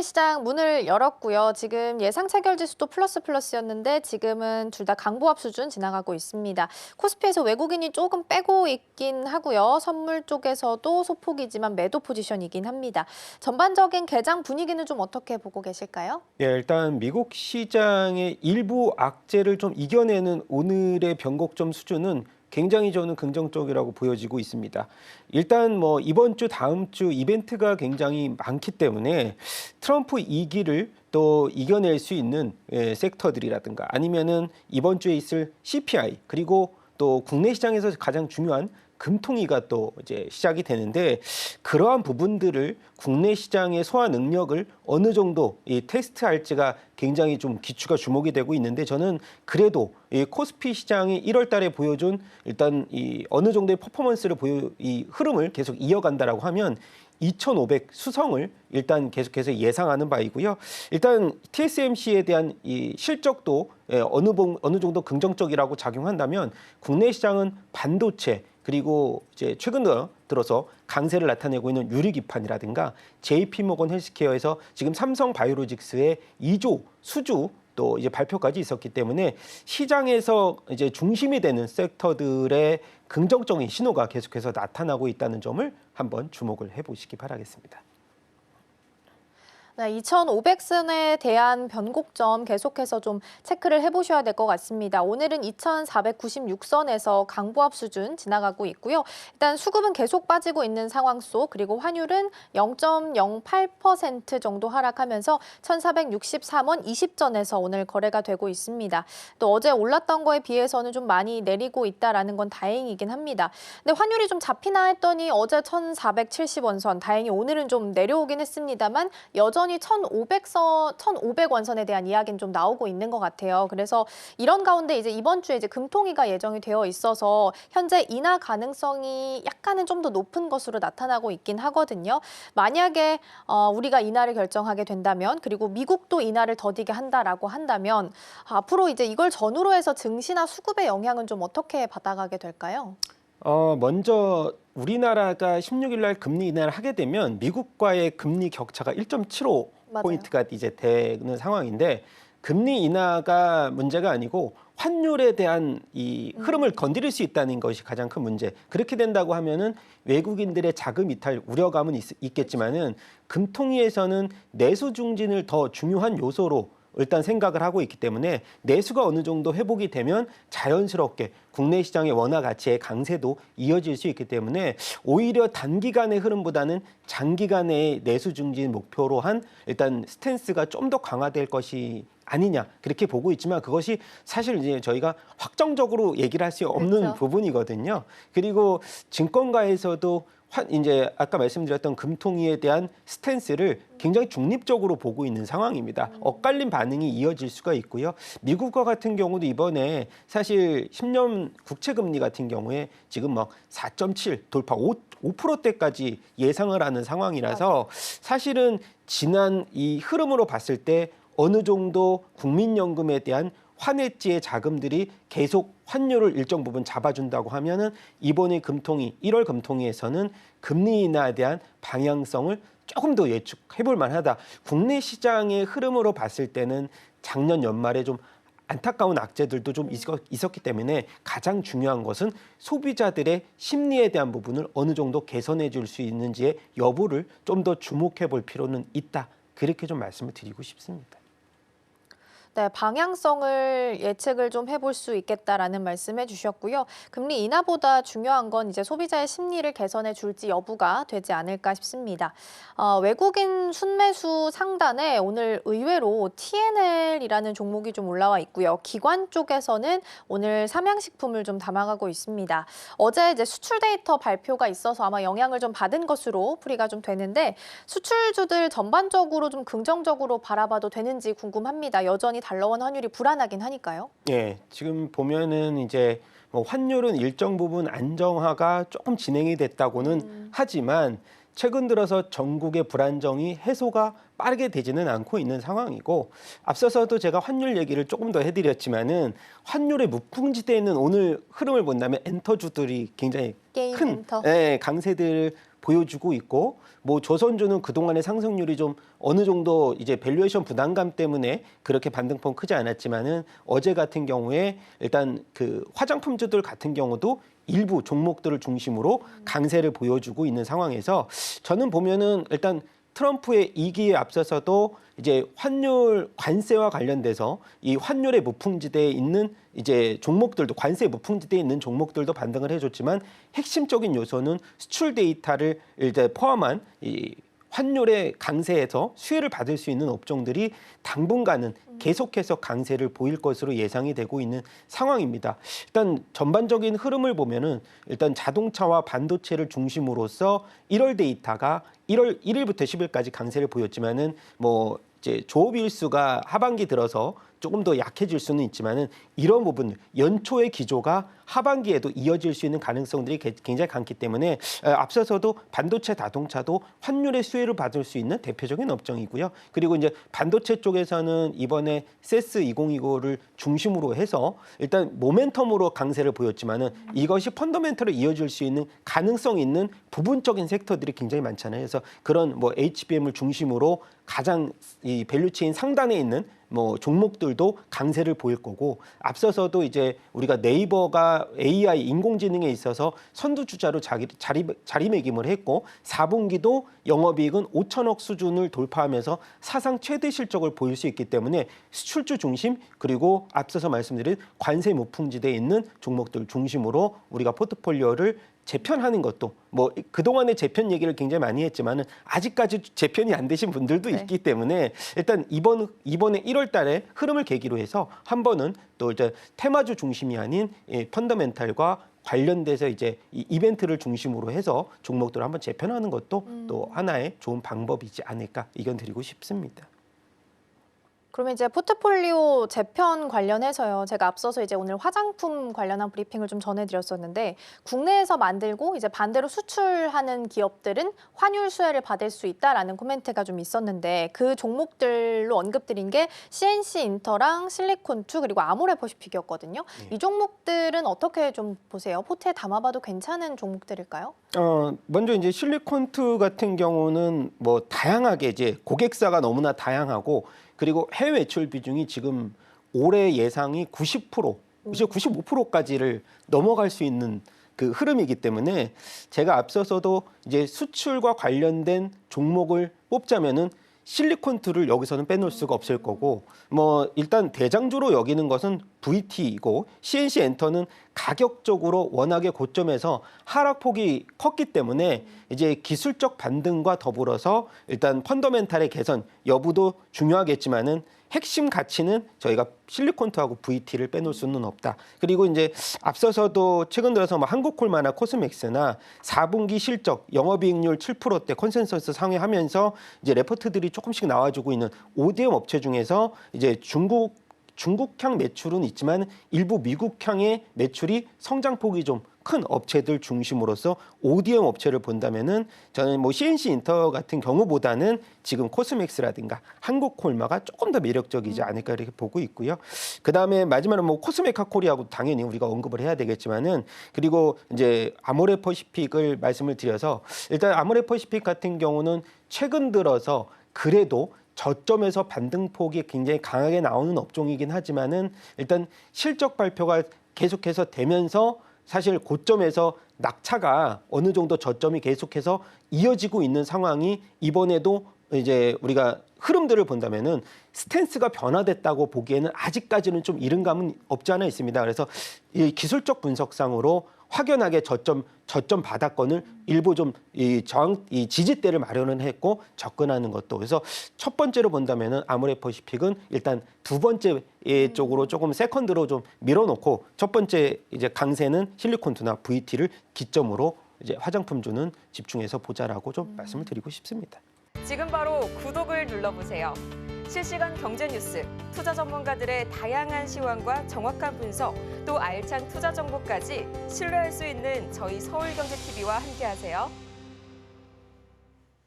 시장 문을 열었고요. 지금 예상 체결 지수도 플러스였는데 지금은 둘 다 강보합 수준 지나가고 있습니다. 코스피에서 외국인이 조금 빼고 있긴 하고요. 선물 쪽에서도 소폭이지만 매도 포지션이긴 합니다. 전반적인 개장 분위기는 좀 어떻게 보고 계실까요? 예, 일단 미국 시장의 일부 악재를 좀 이겨내는 오늘의 변곡점 수준은 굉장히 저는 긍정적이라고 보여지고 있습니다. 일단 뭐 이번 주, 다음 주 이벤트가 굉장히 많기 때문에 트럼프 2기를 또 이겨낼 수 있는 섹터들이라든가 아니면은 이번 주에 있을 CPI 그리고 또 국내 시장에서 가장 중요한 금통위가 또 이제 시작이 되는데 그러한 부분들을 국내 시장의 소화 능력을 어느 정도 테스트할지가 굉장히 좀 기추가 주목이 되고 있는데 저는 그래도 이 코스피 시장이 1월 달에 보여준 일단 이 어느 정도의 퍼포먼스를 이 흐름을 계속 이어간다라고 하면 2,500 수성을 일단 계속해서 예상하는 바이고요. 일단 TSMC에 대한 이 실적도 어느 정도 긍정적이라고 작용한다면 국내 시장은 반도체 그리고 이제 최근 들어서 강세를 나타내고 있는 유리기판이라든가 JP모건 헬스케어에서 지금 삼성 바이오로직스의 2조 수주 또 이제 발표까지 있었기 때문에 시장에서 이제 중심이 되는 섹터들의 긍정적인 신호가 계속해서 나타나고 있다는 점을 한번 주목을 해보시기 바라겠습니다. 네, 2,500선에 대한 변곡점 계속해서 좀 체크를 해보셔야 될 것 같습니다. 오늘은 2,496선에서 강보합 수준 지나가고 있고요. 일단 수급은 계속 빠지고 있는 상황 속 그리고 환율은 0.08% 정도 하락하면서 1,463원 20전에서 오늘 거래가 되고 있습니다. 또 어제 올랐던 거에 비해서는 좀 많이 내리고 있다라는 건 다행이긴 합니다. 근데 환율이 좀 잡히나 했더니 어제 1,470원 선, 다행히 오늘은 좀 내려오긴 했습니다만 여전히 1,500원선에 대한 이야기는 좀 나오고 있는 것 같아요. 그래서 이런 가운데 이제 이번 주에 이제 금통위가 예정이 되어 있어서 현재 인하 가능성이 약간은 좀 더 높은 것으로 나타나고 있긴 하거든요. 만약에 우리가 인하를 결정하게 된다면 그리고 미국도 인하를 더디게 한다라고 한다면 앞으로 이제 이걸 전후로 해서 증시나 수급의 영향은 좀 어떻게 받아가게 될까요? 먼저 우리나라가 16일 날 금리 인하를 하게 되면 미국과의 금리 격차가 1.75포인트가 이제 되는 상황인데 금리 인하가 문제가 아니고 환율에 대한 이 흐름을 건드릴 수 있다는 것이 가장 큰 문제. 그렇게 된다고 하면은 외국인들의 자금 이탈 우려감은 있겠지만은 금통위에서는 내수 중진을 더 중요한 요소로 일단 생각을 하고 있기 때문에 내수가 어느 정도 회복이 되면 자연스럽게 국내 시장의 원화 가치의 강세도 이어질 수 있기 때문에 오히려 단기간의 흐름보다는 장기간의 내수 중진 목표로 한 일단 스탠스가 좀 더 강화될 것이 아니냐 그렇게 보고 있지만 그것이 사실 이제 저희가 확정적으로 얘기를 할 수 없는 그렇죠. 부분이거든요. 그리고 증권가에서도 이제 아까 말씀드렸던 금통위에 대한 스탠스를 굉장히 중립적으로 보고 있는 상황입니다. 엇갈린 반응이 이어질 수가 있고요. 미국과 같은 경우도 이번에 사실 10년 국채 금리 같은 경우에 지금 막 4.7 돌파 5%대까지 예상을 하는 상황이라서 사실은 지난 이 흐름으로 봤을 때 어느 정도 국민연금에 대한 환해지의 자금들이 계속 환율을 일정 부분 잡아준다고 하면은 이번에 1월 금통위에서는 금리 인하에 대한 방향성을 조금 더 예측해볼 만하다. 국내 시장의 흐름으로 봤을 때는 작년 연말에 좀 안타까운 악재들도 좀 있었기 때문에 가장 중요한 것은 소비자들의 심리에 대한 부분을 어느 정도 개선해 줄 수 있는지의 여부를 좀 더 주목해 볼 필요는 있다. 그렇게 좀 말씀을 드리고 싶습니다. 네, 방향성을 예측을 좀 해볼 수 있겠다라는 말씀해 주셨고요. 금리 인하보다 중요한 건 이제 소비자의 심리를 개선해 줄지 여부가 되지 않을까 싶습니다. 외국인 순매수 상단에 오늘 의외로 TNL이라는 종목이 좀 올라와 있고요. 기관 쪽에서는 오늘 삼양식품을 좀 담아가고 있습니다. 어제 이제 수출 데이터 발표가 있어서 아마 영향을 좀 받은 것으로 풀이가 좀 되는데 수출주들 전반적으로 좀 긍정적으로 바라봐도 되는지 궁금합니다. 여전히 달러원 환율이 불안하긴 하니까요. 예, 지금 보면은 이제 뭐 환율은 일정 부분 안정화가 조금 진행이 됐다고는 하지만 최근 들어서 전국의 불안정이 해소가 빠르게 되지는 않고 있는 상황이고 앞서서도 제가 환율 얘기를 조금 더 해드렸지만은 환율의 무풍지대에 있는 오늘 흐름을 본다면 엔터주들이 굉장히 게임 큰 엔터. 강세들을 보여주고 있고, 뭐 조선주는 그동안의 상승률이 좀 어느 정도 이제 밸류에이션 부담감 때문에 그렇게 반등폭 크지 않았지만은 어제 같은 경우에 일단 그 화장품주들 같은 경우도 일부 종목들을 중심으로 강세를 보여주고 있는 상황에서 저는 보면은 일단 트럼프의 이기에 앞서서도 이제 환율 관세와 관련돼서 이 환율의 무풍지대에 있는 이제 종목들도 관세 무풍지대에 있는 종목들도 반등을 해줬지만 핵심적인 요소는 수출 데이터를 이제 포함한 이 환율의 강세에서 수혜를 받을 수 있는 업종들이 당분간은 계속해서 강세를 보일 것으로 예상이 되고 있는 상황입니다. 일단 전반적인 흐름을 보면은 일단 자동차와 반도체를 중심으로서 1월 데이터가 1월 1일부터 10일까지 강세를 보였지만은 뭐 이제 조업 일수가 하반기 들어서 조금 더 약해질 수는 있지만은 이런 부분 연초의 기조가 하반기에도 이어질 수 있는 가능성들이 굉장히 많기 때문에 앞서서도 반도체 자동차도 환율의 수혜를 받을 수 있는 대표적인 업종이고요. 그리고 이제 반도체 쪽에서는 이번에 세스 2025를 중심으로 해서 일단 모멘텀으로 강세를 보였지만은 이것이 펀더멘털로 이어질 수 있는 가능성 있는 부분적인 섹터들이 굉장히 많잖아요. 그래서 그런 뭐 HBM을 중심으로 가장 이 밸류체인 상단에 있는 뭐 종목들도 강세를 보일 거고, 앞서서도 이제 우리가 네이버가 AI 인공지능에 있어서 선두주자로 자리매김을 했고 4분기도 영업이익은 5천억 수준을 돌파하면서 사상 최대 실적을 보일 수 있기 때문에 수출주 중심, 그리고 앞서서 말씀드린 관세 무풍지대에 있는 종목들 중심으로 우리가 포트폴리오를 재편하는 것도, 뭐 그동안에 재편 얘기를 굉장히 많이 했지만은 아직까지 재편이 안 되신 분들도 네. 있기 때문에 일단 이번에 1월 달에 흐름을 계기로 해서 한 번은 또 이제 테마주 중심이 아닌 펀더멘탈과 관련돼서 이제 이 이벤트를 중심으로 해서 종목들을 한번 재편하는 것도 또 하나의 좋은 방법이지 않을까 의견 드리고 싶습니다. 그러면 이제 포트폴리오 재편 관련해서요. 제가 앞서서 이제 오늘 화장품 관련한 브리핑을 좀 전해드렸었는데, 국내에서 만들고 이제 반대로 수출하는 기업들은 환율 수혜를 받을 수 있다라는 코멘트가 좀 있었는데, 그 종목들로 언급드린 게 CNC 인터랑 실리콘2 그리고 아모레퍼시픽이었거든요. 이 종목들은 어떻게 좀 보세요? 포트에 담아봐도 괜찮은 종목들일까요? 먼저 이제 실리콘2 같은 경우는 뭐 다양하게 이제 고객사가 너무나 다양하고, 그리고 해외 매출 비중이 지금 올해 예상이 90%, 이제 95%까지를 넘어갈 수 있는 그 흐름이기 때문에 제가 앞서서도 이제 수출과 관련된 종목을 뽑자면은 실리콘2를 여기서는 빼놓을 수가 없을 거고, 뭐 일단 대장주로 여기는 것은 VT이고 CNC 엔터는 가격적으로 워낙에 고점에서 하락폭이 컸기 때문에 이제 기술적 반등과 더불어서 일단 펀더멘탈의 개선 여부도 중요하겠지만은 핵심 가치는 저희가 실리콘투하고 VT를 빼놓을 수는 없다. 그리고 이제 앞서서도 최근 들어서 뭐 한국콜마나 코스맥스나 4분기 실적 영업이익률 7%대 컨센서스 상회하면서 이제 레포트들이 조금씩 나와주고 있는 ODM 업체 중에서 이제 중국향 매출은 있지만 일부 미국향의 매출이 성장폭이 좀 큰 업체들 중심으로서 ODM 업체를 본다면은 저는 뭐 CNC 인터 같은 경우보다는 지금 코스맥스라든가 한국콜마가 조금 더 매력적이지 않을까 이렇게 보고 있고요. 그 다음에 마지막으로 뭐 코스메카 코리아하고 당연히 우리가 언급을 해야 되겠지만은, 그리고 이제 아모레퍼시픽을 말씀을 드려서 일단 아모레퍼시픽 같은 경우는 최근 들어서 그래도 저점에서 반등폭이 굉장히 강하게 나오는 업종이긴 하지만은 일단 실적 발표가 계속해서 되면서 사실 고점에서 낙차가 어느 정도 저점이 계속해서 이어지고 있는 상황이 이번에도 이제 우리가 흐름들을 본다면은 스탠스가 변화됐다고 보기에는 아직까지는 좀 이른 감은 없지 않아 있습니다. 그래서 이 기술적 분석상으로 확연하게 저점 바닥권을 일부 좀 이 지지대를 마련을 했고 접근하는 것도, 그래서 첫 번째로 본다면은 아모레퍼시픽은 일단 두 번째 쪽으로 조금 세컨드로 좀 밀어놓고 첫 번째 이제 강세는 실리콘투나 VT를 기점으로 이제 화장품주는 집중해서 보자라고 좀 말씀을 드리고 싶습니다. 지금 바로 구독을 눌러보세요. 실시간 경제 뉴스, 투자 전문가들의 다양한 시황과 정확한 분석, 또 알찬 투자 정보까지 신뢰할 수 있는 저희 서울경제TV와 함께하세요.